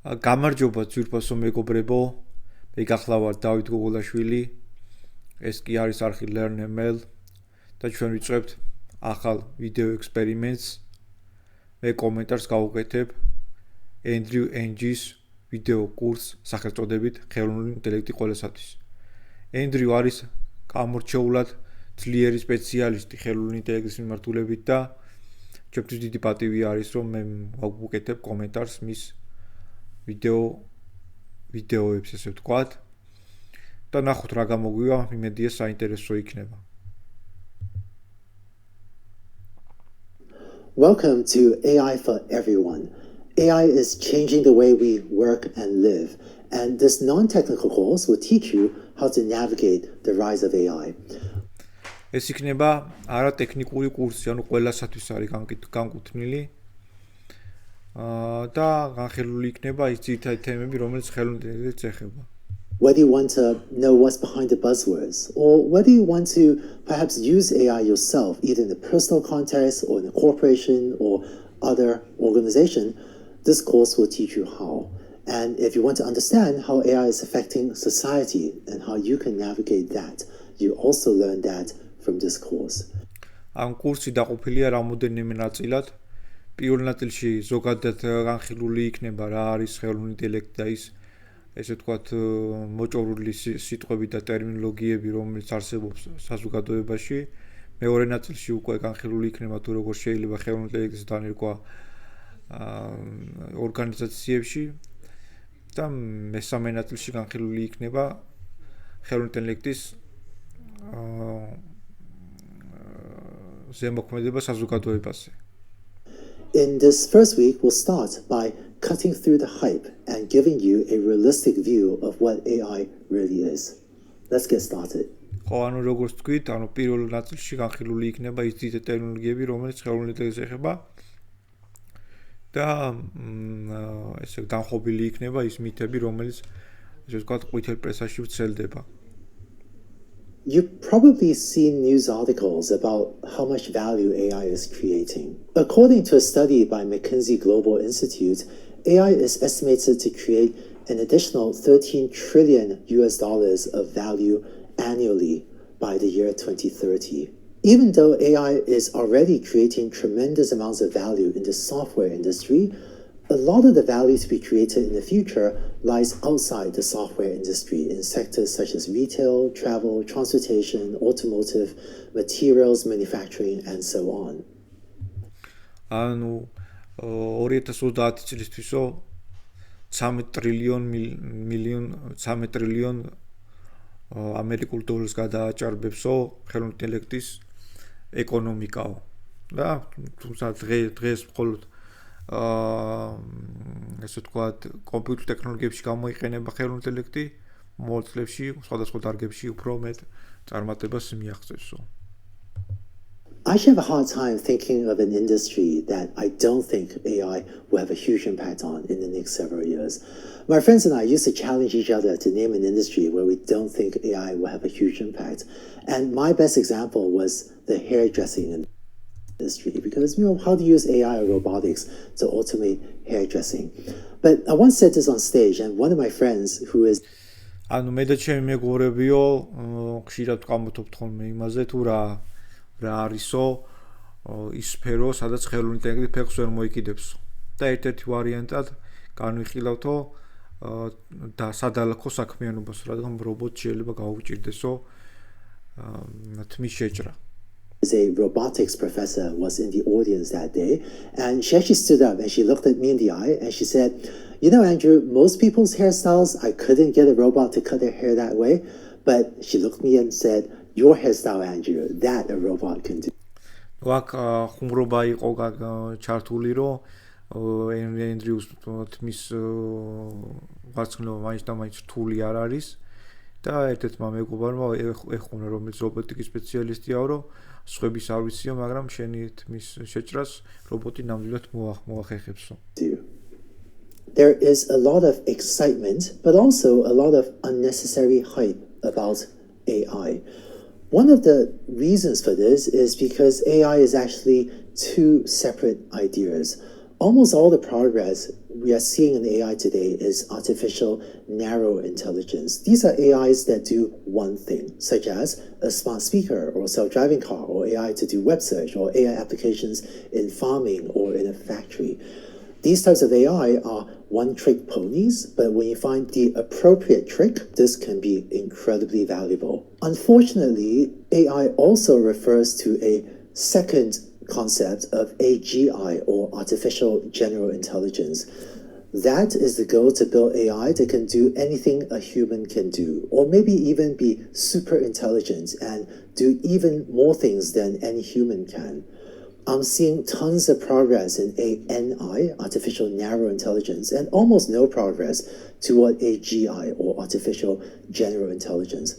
გამარჯობა ძვირფასო მეგობრებო, მე გახლავართ დავით გოგოლაშვილი, ეს კი არის არხი learn.ml და ჩვენ ვიწვევთ ახალ ვიდეო ექსპერიმენტს. მე კომენტარს გავუკეთებ Andrew Ng-ის ვიდეო კურსს სახელწოდებით ხელოვნური ინტელექტი ყველასათვის. Andrew არის გამორჩეულად ძლიერი სპეციალისტი ხელოვნური ინტელექტის მიმართულებით და ჩემთვის დიდი პატივი არის, რომ მე გავუკეთებ კომენტარს მის ვიდეოებს, ესე ვთქვათ, და ნახოთ რა გამოგვივა, იმედია საინტერესო იქნება. Welcome to AI for Everyone. AI is changing the way we work and live, and this non-technical course will teach you how to navigate the rise of AI. ეს იქნება არატექნიკური კურსი, ანუ ყველასათვის არის განკუთვნილი. და განხილული იქნება ის ძირითადი თემები, რომელიც ხელოვნურ ინტელექტს ეხება. Whether you want to know what's behind the buzzwords, or whether you want to perhaps use AI yourself, either in a personal context or in a corporation or other organization, this course will teach you how. And if you want to understand how AI is affecting society and how you can navigate that, you also learn that from this course. ამ კურსი დაყოფილია რამოდენიმე ნაწილად. პირველ ნაწილში ზოგადად განხილული იქნება რა არის ხელოვნური ინტელექტი და ის ესე ვთქვათ მოჭორული სიტყვები და ტერმინოლოგიები, რომელიც არსებობს საზოგადოებაში. მეორე ნაწილში უკვე განხილული იქნება თუ როგორ შეიძლება ხელოვნური ინტელექტის დანერგვა ორგანიზაციებში და მესამე ნაწილში განხილული იქნება ხელოვნური ინტელექტის ზემოქმედება საზოგადოებაზე. In this first week, we'll start by cutting through the hype and giving you a realistic view of what AI really is. Let's get started. ხო, ანუ როგორც თქვით, ანუ პირველ ნაწილში განხილული იქნება ის ძირითადი ტერმინოლოგიები, რომელიც ხელოვნურ ინტელექტს ეხება და ესე განხობილი იქნება ის მითები, რომელიც ესე ვთქვათ, ყვითელ პრესაში ვრცელდება. You've probably seen news articles about how much value AI is creating. According to a study by McKinsey Global Institute, AI is estimated to create an additional $13 trillion of value annually by the year 2030. Even though AI is already creating tremendous amounts of value in the software industry, a lot of the value to be created in the future lies outside the software industry in sectors such as retail, travel, transportation, automotive, materials, manufacturing, and so on. ანუ 2030 წლისთვისო 13 ტრილიონ ამერიკულ დოლარს გადააჭარბებსო ხელოვნური ინტელექტის ეკონომიკაო. და თუმცა დღეს მხოლოდ ესე ვთქვათ, კომპიუტერ ტექნოლოგიებში გამოიყენება ხელოვნური ინტელექტი, მომავალ წლებში სხვადასხვა დარგებში უფრო მეტ წარმატებას მიაღწევსო. I should have a hard time thinking of an industry that I don't think AI will have a huge impact on in the next several years. My friends and I used to challenge each other to name an industry where we don't think AI will have a huge impact. And my best example was the hairdressing industry, because how to use AI or robotics to automate hairdressing. But I once said this on stage, and one of my friends who is ანუ მე და ჩემი მეგობრებიო, ხშირად ვკამათობთ ხოლმე იმაზე თუ რა არისო ის სფერო, სადაც ხელოვნური ინტელექტი ფეხს ვერ მოიკიდებსო. და ერთ-ერთი ვარიანტად განვიხილავთო და სადალაქო საქმიანობას, რადგან რობოტი შეიძლება გაუჭირდესო თმის შეჭრა. A robotics professor was in the audience that day, and she actually stood up and she looked at me in the eye and she said, Andrew, most people's hairstyles, I couldn't get a robot to cut their hair that way, but she looked at me and said, your hairstyle, Andrew, that a robot can do. აქ ხუმრობა იყო ჩართული, რომ ენდრიუს თმის ვარცხნილობა მაინც და მაინც რთული არ არის და ერთ-ერთმა მეგობარმა ეხუნა, რომელიც რობოტიკის სპეციალისტიაო, რომ სხვების არ ვიცია, მაგრამ შენი თმის შეჭრას რობოტი ნამდვილად მოახერხებსო. There is a lot of excitement, but also a lot of unnecessary hype about AI. One of the reasons for this is because AI is actually two separate ideas. Almost all the progress we are seeing in AI today is artificial narrow intelligence. These are AIs that do one thing, such as a smart speaker or self-driving car, or AI to do web search, or AI applications in farming or in a factory. These types of AI are one-trick ponies, but when you find the appropriate trick, this can be incredibly valuable. Unfortunately, AI also refers to a second concept of AGI, or artificial general intelligence. That is the goal, to build AI that can do anything a human can do, or maybe even be super intelligent and do even more things than any human can. I'm seeing tons of progress in ANI, artificial narrow intelligence, and almost no progress toward AGI, or artificial general intelligence.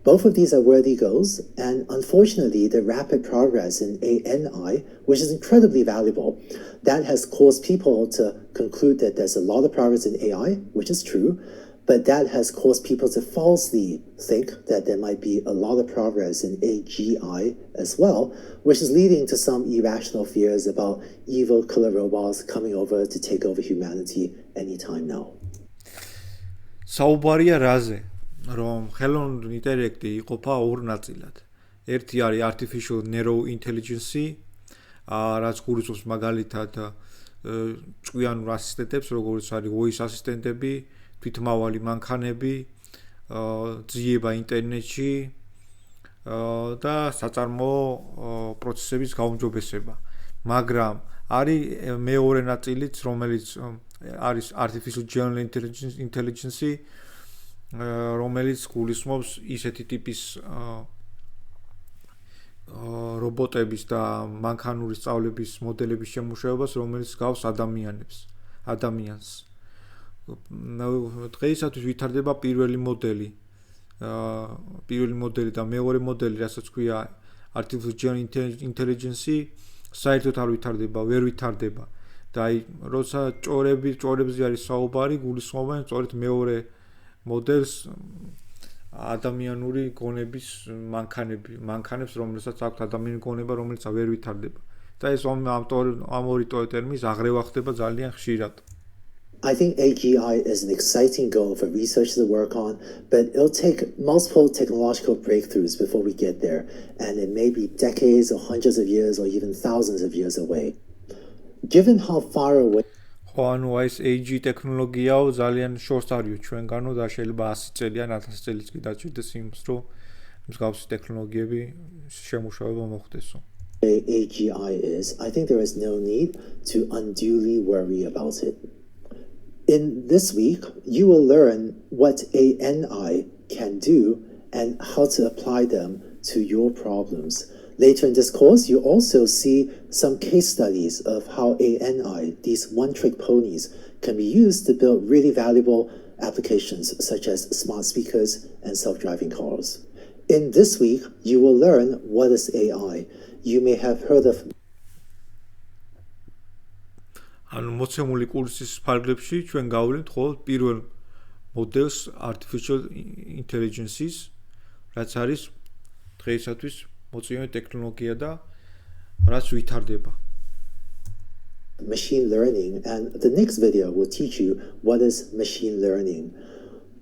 Both of these are worthy goals, and unfortunately, the rapid progress in ANI, which is incredibly valuable, that has caused people to conclude that there's a lot of progress in AI, which is true, but that has caused people to falsely think that there might be a lot of progress in AGI as well, which is leading to some irrational fears about evil killer robots coming over to take over humanity anytime now. საუბარია რაზე, რომ ხელოვნური ინტელექტი იყოფა ორ ნაწილად. ერთი არის artificial narrow intelligence, რაც გულისხმობს მაგალითად ჭკვიანურ ასისტენტებს, როგორც არის voice ასისტენტები, თვითმავალი მანქანები, ძიება ინტერნეტში და საწარმოო პროცესების გაუმჯობესება. მაგრამ არის მეორე ნაწილიც, რომელიც არის artificial general intelligence, რომელიც გულისხმობს ისეთი ტიპის რობოტების და მანქანური სწავლების მოდელების შემუშავებას, რომელიც გავს ადამიანს. დღეისათვის ვითარდება პირველი მოდელი და მეორე მოდელი, რასაც ქვია artificial general intelligence, საერთოდ არ ვითარდება, ვერ ვითარდება. და აი, როცა ჭორებზე არის საუბარი, გულისხმობენ სწორედ მეორე მოდელს, ადამიანური გონების მანქანებს, რომელსაც აქვს ადამიანური გონება, რომელიც ვერ ვითარდება. და ეს ამ ორი ტერმინის აღრევა ხდება ძალიან ხშირად. I think AGI is an exciting goal for researchers to work on, but it'll take multiple technological breakthroughs before we get there, and it may be decades or hundreds of years or even thousands of years away. Given how far away ანუ ეს AG ტექნოლოგიაო ძალიან შორს არისო ჩვენგანო და შეიძლება 100 წელი ან 1000 წელიც კი დაჭირდეს იმის, რომ მსგავსი ტექნოლოგიები შემუშავება მოხდესო. AGI is, I think there is no need to unduly worry about it. In this week, you will learn what ANI can do and how to apply them to your problems. Later in this course, you'll also see some case studies of how ANI, these one-trick ponies, can be used to build really valuable applications such as smart speakers and self-driving cars. In this week, you will learn what is AI. You may have heard of ანუ მოცემული კურსის ფარგლებში ჩვენ გავვლენთ მხოლოდ პირველ მოდელს artificial intelligence-ის, რაც არის დღეისათვის მოწინავე ტექნოლოგია და რაც ვითარდება. Machine learning, and the next video will teach you what is machine learning.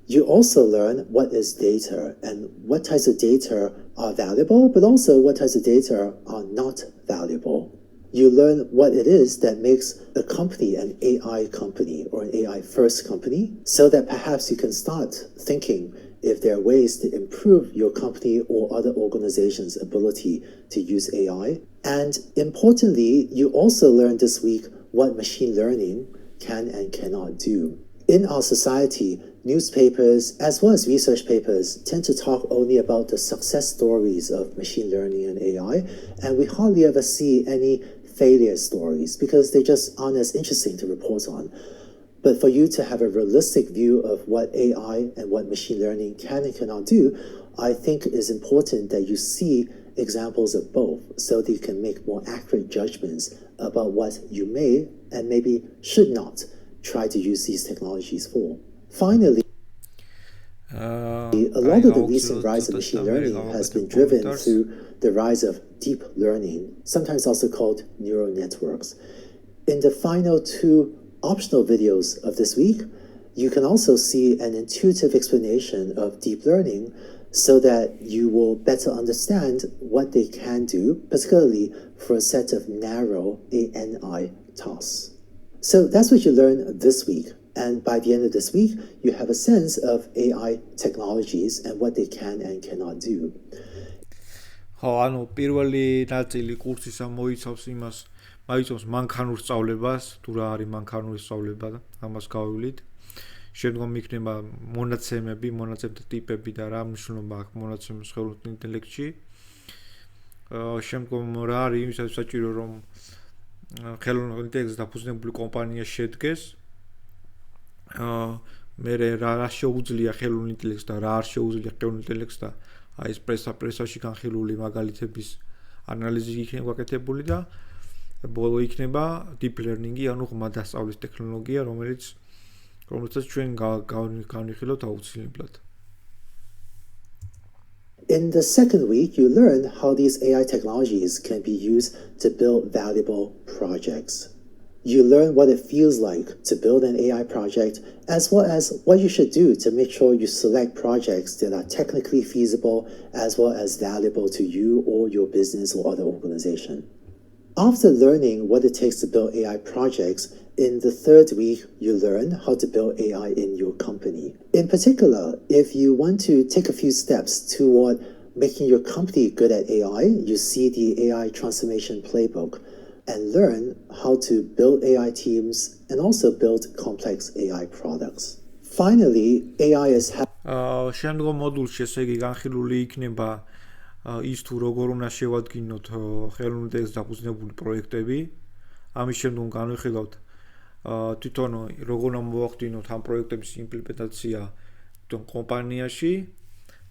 You also learn what is data and what types of data are valuable, but also what types of data are not valuable. You learn what it is that makes a company an AI company or an AI first company, so that perhaps you can start thinking if there are ways to improve your company or other organizations' ability to use AI. And importantly, you also learn this week what machine learning can and cannot do. In our society, newspapers as well as research papers tend to talk only about the success stories of machine learning and AI, and we hardly ever see any failure stories because they just aren't as interesting to report on. But for you to have a realistic view of what AI and what machine learning can and cannot do, I think it is important that you see examples of both so that you can make more accurate judgments about what you may and maybe should not try to use these technologies for. Finally, a lot of the recent rise of machine learning has been driven through the rise of deep learning, sometimes also called neural networks. In the final 2 optional videos of this week, you can also see an intuitive explanation of deep learning so that you will better understand what they can do, particularly for a set of narrow ANI tasks. So that's what you learn this week. And by the end of this week, you have a sense of AI technologies and what they can and cannot do. ანუ პირველი ნაწილი კურსისა მოიცავს მანქანურ სწავლებას, თუ რა არის მანქანური სწავლება, ამას გავივლით. შემდგომ იქნება მონაცემთა ტიპები და რა მნიშვნელობა აქვს მონაცემის ხელოვნურ ინტელექტში. შემდგომ რა არის იმისათვის საჭირო, რომ ხელოვნურ ინტელექტს დაფუძნებული კომპანია შედგეს. მე რა შეუძლია ხელოვნურ ინტელექტს და რა არ შეუძლია ხელოვნურ ინტელექტს და აი ეს პრესაში განხილული მაგალითების ანალიზი იქნება გაკეთებული და ბოლო იქნება deep learning-ი, ანუ ღრმა დასწავლის ტექნოლოგია, რომელსაც ჩვენ განვიხილოთ აუცილებლად. In the second week, you learn how these AI technologies can be used to build valuable projects. You learn what it feels like to build an AI project, as well as what you should do to make sure you select projects that are technically feasible, as well as valuable to you or your business or other organization. After learning what it takes to build AI projects, in the third week, you learn how to build AI in your company. In particular, if you want to take a few steps toward making your company good at AI, you see the AI transformation playbook and learn how to build AI teams and also build complex AI products. Finally, AI is შემდგომ მოდულში ესე იგი განხილული იქნება ის თუ როგორ უნდა შევადგინოთ ხელოვნურ ინტელექტს დაფუძნებული პროექტები. ამის შემდგომ განვიხილავთ თვითონ როგორ უნდა მოვახდინოთ ამ პროექტების იმპლემენტაცია თვითონ კომპანიაში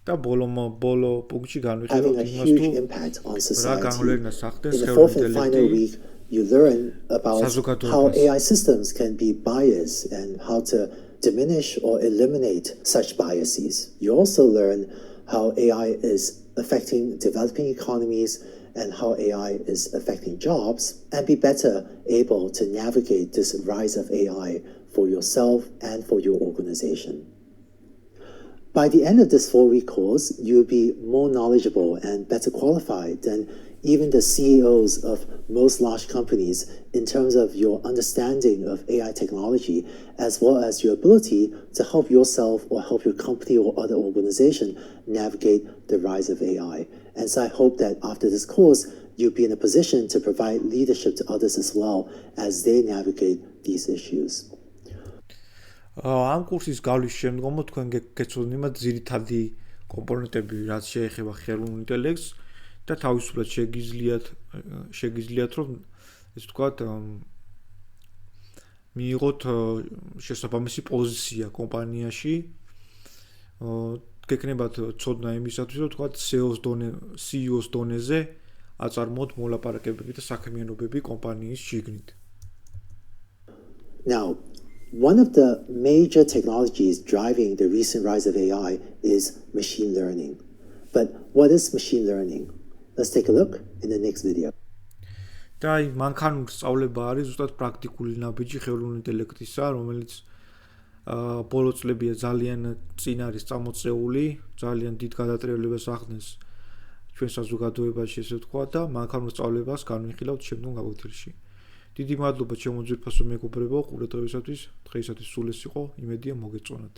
და ბოლო პუნქტში განვიხილავთ იმას თუ რა განვლენას ახდენს ხელოვნური ინტელექტი. You learn about how AI systems can be biased and how to diminish or eliminate such biases. You also learn how AI is affecting developing economies and how AI is affecting jobs, and be better able to navigate this rise of AI for yourself and for your organization. By the end of this 4-week course, you'll be more knowledgeable and better qualified than even the CEOs of most large companies in terms of your understanding of AI technology, as well as your ability to help yourself or help your company or other organization navigate the rise of AI. And so I hope that after this course, you'll be in a position to provide leadership to others as well as they navigate these issues. ამ კურსის გავლის შემდგომ თქვენ გეცნობათ ძირითადი კომპონენტები, რაც შეეხება ხელოვნურ ინტელექტს და თავისუფლად შეგიძლიათ რომ ესე ვთქვათ მიიღოთ შესაბამისი პოზიცია კომპანიაში. გეკნებათ ცოდნა იმისათვის, რომ ვთქვათ CEO-ს დონეზე აწარმოოთ მოლაპარაკებები და საქმიანობები კომპანიის შიგნით. Now, one of the major technologies driving the recent rise of AI is machine learning. But what is machine learning? Let's take a look in the next video. და აი მანქანური სწავლება არის ზუსტად პრაქტიკული ნაბიჯი ხელოვნური ინტელექტისა, რომელიც ბოლო წლებია ძალიან წინ არის წამოწეული, ძალიან დიდ გადატრიალებას ახდენს ჩვენ საზოგადოებაში, ესე ვთქვათ, და მანქანურ სწავლებას განვიხილავთ შემდგომ გაკვეთილში. დიდი მადლობა ჩემო ძვირფასო მეგობრებო, ყურადღებისათვის. დღეისათვის სულ ეს იყო. იმედია მოგეწონათ.